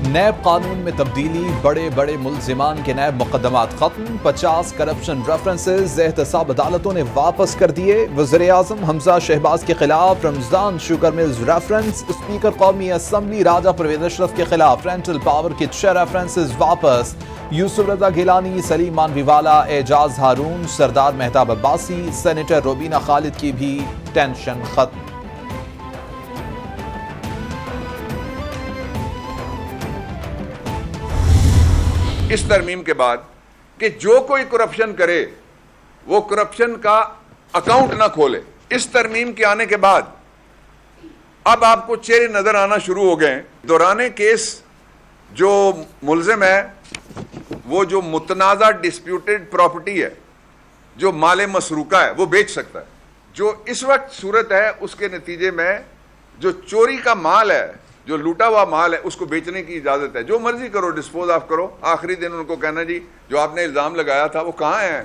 NAB قانون میں تبدیلی، بڑے بڑے ملزمان کے نیب مقدمات ختم، 50 کرپشن ریفرنسز احتساب عدالتوں نے واپس کر دیے۔ وزیراعظم حمزہ شہباز کے خلاف رمضان شوگر ملز ریفرنس، اسپیکر قومی اسمبلی راجہ پرویز اشرف کے خلاف رینٹل پاور کے 6 ریفرنسز واپس۔ یوسف رضا گیلانی، سلیم مانوی والا، اعجاز ہارون، سردار مہتاب عباسی، سینیٹر روبینہ خالد کی بھی ٹینشن ختم۔ اس ترمیم کے بعد کہ جو کوئی کرپشن کرے وہ کرپشن کا اکاؤنٹ نہ کھولے، اس ترمیم کے آنے کے بعد اب آپ کو چہرے نظر آنا شروع ہو گئے ہیں۔ دوران کیس جو ملزم ہے وہ جو متنازع ڈسپیوٹڈ پراپرٹی ہے، جو مال مسروقہ ہے، وہ بیچ سکتا ہے۔ جو اس وقت صورت ہے اس کے نتیجے میں جو چوری کا مال ہے، جو لوٹا ہوا مال ہے، اس کو بیچنے کی اجازت ہے۔ جو مرضی کرو، ڈسپوز آف کرو۔ آخری دن ان کو کہنا جی جو آپ نے الزام لگایا تھا وہ کہاں ہے؟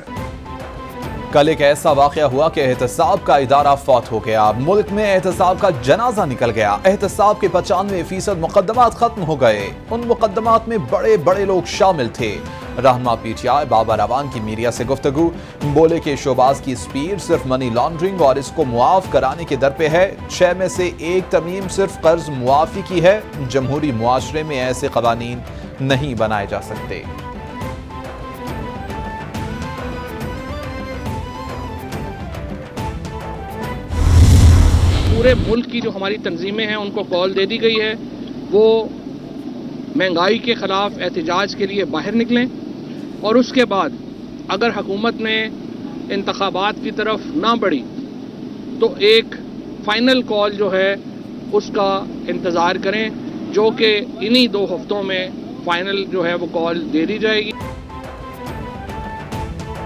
کل ایک ایسا واقعہ ہوا کہ احتساب کا ادارہ فوت ہو گیا، ملک میں احتساب کا جنازہ نکل گیا۔ احتساب کے 95% مقدمات ختم ہو گئے۔ ان مقدمات میں بڑے بڑے لوگ شامل تھے۔ رہنما P T I Babar Awan کی میڈیا سے گفتگو، بولے کہ شہباز کی سپیڈ صرف منی لانڈرنگ اور اس کو معاف کرانے کے در پہ ہے۔ 6 میں سے ایک ترمیم صرف قرض معافی کی ہے۔ جمہوری معاشرے میں ایسے قوانین نہیں بنائے جا سکتے۔ پورے ملک کی جو ہماری تنظیمیں ہیں ان کو کال دے دی گئی ہے وہ مہنگائی کے خلاف احتجاج کے لیے باہر نکلیں، اور اس کے بعد اگر حکومت نے انتخابات کی طرف نہ بڑھی تو ایک فائنل کال جو ہے اس کا انتظار کریں، جو کہ انہی 2 ہفتوں میں فائنل جو ہے وہ کال دے دی جائے گی۔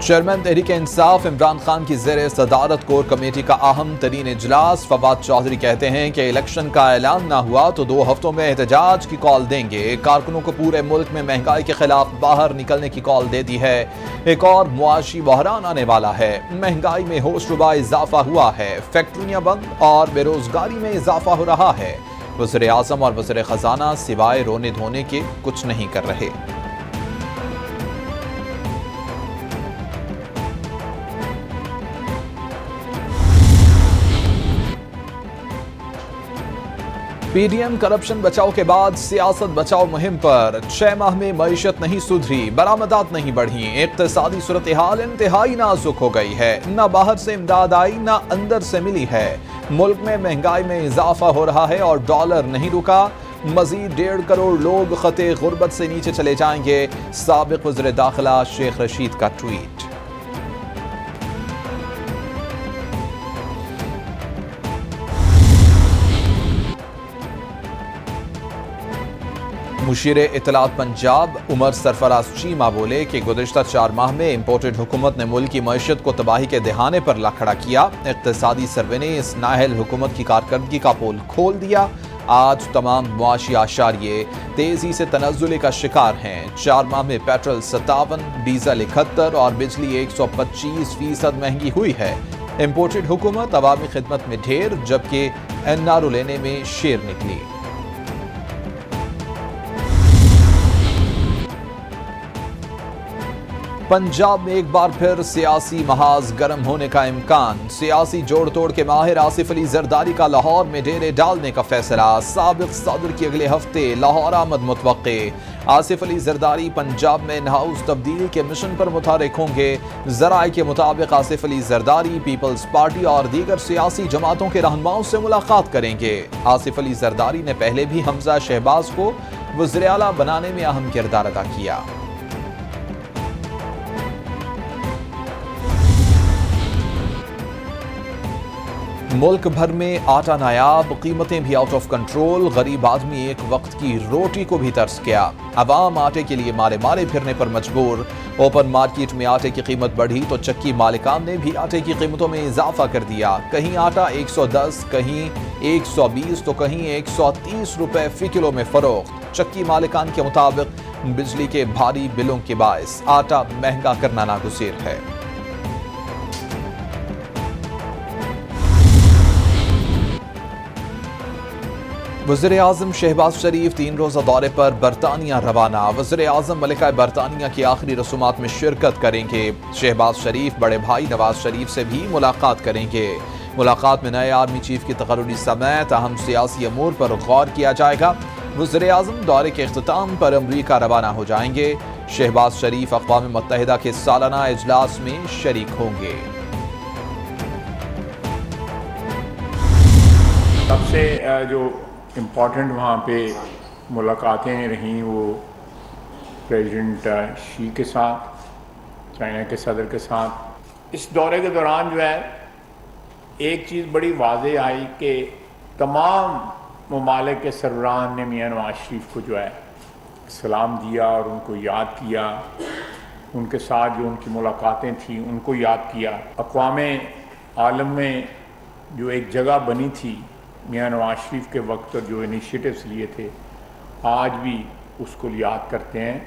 چیئرمین تحریک انصاف عمران خان کی زیر صدارت کور کمیٹی کا اہم ترین اجلاس۔ فواد چودھری کہتے ہیں کہ الیکشن کا اعلان نہ ہوا تو 2 ہفتوں میں احتجاج کی کال دیں گے۔ کارکنوں کو پورے ملک میں مہنگائی کے خلاف باہر نکلنے کی کال دے دی ہے۔ ایک اور معاشی بحران آنے والا ہے۔ مہنگائی میں ہوش ربا اضافہ ہوا ہے، فیکٹریاں بند اور بے روزگاری میں اضافہ ہو رہا ہے۔ وزیر اعظم اور وزیر خزانہ سوائے رونے دھونے کے کچھ نہیں کر رہے۔ پی ڈی ایم کرپشن بچاؤ کے بعد سیاست بچاؤ مہم پر۔ 6 ماہ میں معیشت نہیں سدھری، برآمدات نہیں بڑھی، اقتصادی صورتحال انتہائی نازک ہو گئی ہے۔ نہ باہر سے امداد آئی نہ اندر سے ملی ہے۔ ملک میں مہنگائی میں اضافہ ہو رہا ہے اور ڈالر نہیں رکا۔ مزید 1.5 کروڑ لوگ خط غربت سے نیچے چلے جائیں گے۔ سابق وزیر داخلہ شیخ رشید کا ٹویٹ۔ مشیر اطلاعات پنجاب عمر سرفراز چیمہ بولے کہ گزشتہ 4 ماہ میں امپورٹڈ حکومت نے ملک کی معیشت کو تباہی کے دہانے پر لا کھڑا کیا۔ اقتصادی سروے نے اس نااہل حکومت کی کارکردگی کا پول کھول دیا۔ آج تمام معاشی اعشاریے تیزی سے تنزل کا شکار ہیں۔ 4 ماہ میں پیٹرول 57، ڈیزل 71 اور بجلی 125% مہنگی ہوئی ہے۔ امپورٹڈ حکومت عوامی خدمت میں ڈھیر، جبکہ این آر او لینے میں شیر نکلی۔ پنجاب میں ایک بار پھر سیاسی محاذ گرم ہونے کا امکان۔ سیاسی جوڑ توڑ کے ماہر آصف علی زرداری کا لاہور میں ڈیرے ڈالنے کا فیصلہ۔ سابق صدر کی اگلے ہفتے لاہور آمد متوقع۔ آصف علی زرداری پنجاب میں ان ہاؤس تبدیلی کے مشن پر متحرک ہوں گے۔ ذرائع کے مطابق آصف علی زرداری پیپلز پارٹی اور دیگر سیاسی جماعتوں کے رہنماؤں سے ملاقات کریں گے۔ آصف علی زرداری نے پہلے بھی حمزہ شہباز کو وزیر اعلیٰ بنانے میں اہم کردار ادا کیا۔ ملک بھر میں آٹا نایاب، قیمتیں بھی آؤٹ آف کنٹرول۔ غریب آدمی ایک وقت کی روٹی کو بھی ترس گیا۔ عوام آٹے کے لیے مارے مارے پھرنے پر مجبور۔ اوپن مارکیٹ میں آٹے کی قیمت بڑھی تو چکی مالکان نے بھی آٹے کی قیمتوں میں اضافہ کر دیا۔ کہیں آٹا 110، کہیں 120 تو کہیں 130 روپے فی کلو میں فروخت۔ چکی مالکان کے مطابق بجلی کے بھاری بلوں کے باعث آٹا مہنگا کرنا ناگزیر ہے۔ وزیر اعظم شہباز شریف 3 روزہ دورے پر برطانیہ روانہ. وزیر اعظم ملکہ برطانیہ کی آخری رسومات میں شرکت کریں گے. شہباز شریف بڑے بھائی نواز شریف سے بھی ملاقات کریں گے. ملاقات میں نئے آرمی چیف کی تقرری سمیت اہم سیاسی امور پر غور کیا جائے گا. وزیر اعظم دورے کے اختتام پر امریکہ روانہ ہو جائیں گے. شہباز شریف اقوام متحدہ کے سالانہ اجلاس میں شریک ہوں گے. سب سے جو امپورٹنٹ وہاں پہ ملاقاتیں رہیں وہ پریزیڈنٹ شی کے ساتھ، چائنا کے صدر کے ساتھ. اس دورے کے دوران جو ہے ایک چیز بڑی واضح آئی کہ تمام ممالک کے سربراہان نے میاں نواز شریف کو جو ہے سلام دیا اور ان کو یاد کیا. ان کے ساتھ جو ان کی ملاقاتیں تھیں ان کو یاد کیا. اقوام عالم میں جو ایک جگہ بنی تھی میاں نواز شریف کے وقت اور جو انیشیٹوز لیے تھے آج بھی اس کو یاد کرتے ہیں.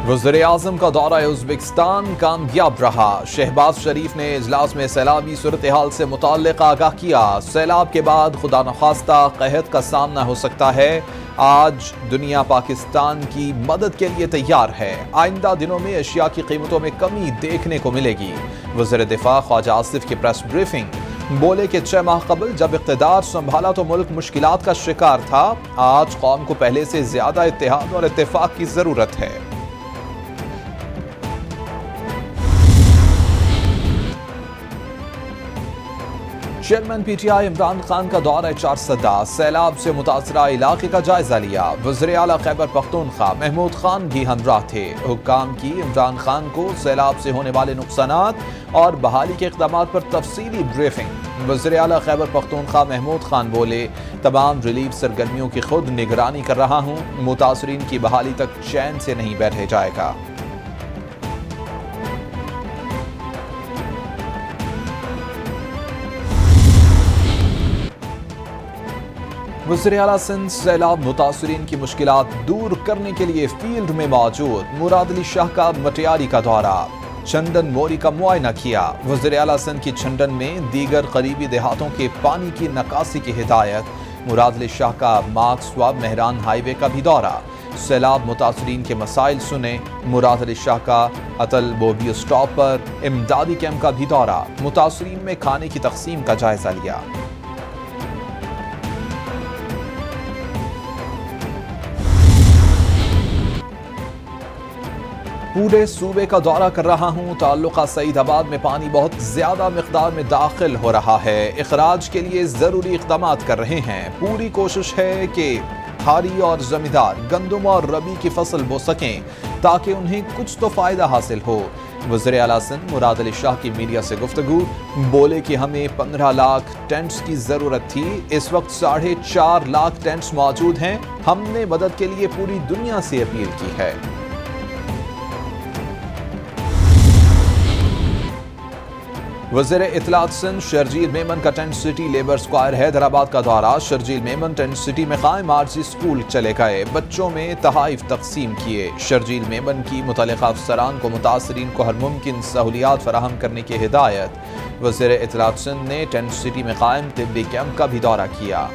وزیر اعظم کا دورہ ازبکستان کامیاب رہا. شہباز شریف نے اجلاس میں سیلابی صورتحال سے متعلق آگاہ کیا. سیلاب کے بعد خدا نخواستہ قحط کا سامنا ہو سکتا ہے. آج دنیا پاکستان کی مدد کے لیے تیار ہے. آئندہ دنوں میں اشیاء کی قیمتوں میں کمی دیکھنے کو ملے گی. وزیر دفاع خواجہ آصف کی پریس بریفنگ. بولے کہ 6 ماہ قبل جب اقتدار سنبھالا تو ملک مشکلات کا شکار تھا. آج قوم کو پہلے سے زیادہ اتحاد اور اتفاق کی ضرورت ہے. Chairman P T I Imran Khan کا دورہ چارسدہ. سیلاب سے متاثرہ علاقے کا جائزہ لیا. وزیر اعلیٰ خیبر پختونخوا محمود خان بھی ہمراہ تھے. حکام کی عمران خان کو سیلاب سے ہونے والے نقصانات اور بحالی کے اقدامات پر تفصیلی بریفنگ. وزیر اعلیٰ خیبر پختونخوا محمود خان بولے تمام ریلیف سرگرمیوں کی خود نگرانی کر رہا ہوں. متاثرین کی بحالی تک چین سے نہیں بیٹھے جائے گا. وزیر اعلیٰ سندھ سیلاب متاثرین کی مشکلات دور کرنے کے لیے فیلڈ میں موجود. مراد علی شاہ کا مٹیاری کا دورہ. چھندن موری کا معائنہ کیا. وزیر اعلیٰ سندھ کی چھندن میں دیگر قریبی دیہاتوں کے پانی کی نکاسی کی ہدایت. مراد علی شاہ کا مارکسواب مہران ہائی وے کا بھی دورہ. سیلاب متاثرین کے مسائل سنے. مراد علی شاہ کا اتل بوبی اسٹاپ پر امدادی کیمپ کا بھی دورہ. متاثرین میں کھانے کی تقسیم کا جائزہ لیا. پورے صوبے کا دورہ کر رہا ہوں. تعلقہ سعید آباد میں پانی بہت زیادہ مقدار میں داخل ہو رہا ہے. اخراج کے لیے ضروری اقدامات کر رہے ہیں. پوری کوشش ہے کہ کھاری اور زمیندار گندم اور ربی کی فصل بو سکیں تاکہ انہیں کچھ تو فائدہ حاصل ہو. وزیر اعلیٰ سندھ مراد علی شاہ کی میڈیا سے گفتگو. بولے کہ ہمیں 15 لاکھ ٹینٹس کی ضرورت تھی. اس وقت 4.5 لاکھ ٹینٹس موجود ہیں. ہم نے مدد کے لیے پوری دنیا سے اپیل کی ہے. وزیر اطلاعات سندھ شرجیل میمن کا tent city labour square Hyderabad کا دورہ. شرجیل میمن ٹینٹ سٹی میں قائم عارضی اسکول چلے گئے. بچوں میں تحائف تقسیم کیے. شرجیل میمن کی متعلقہ افسران کو متاثرین کو ہر ممکن سہولیات فراہم کرنے کی ہدایت. وزیر اطلاعات سندھ نے ٹینٹ سٹی میں قائم طبی کیمپ کا بھی دورہ کیا.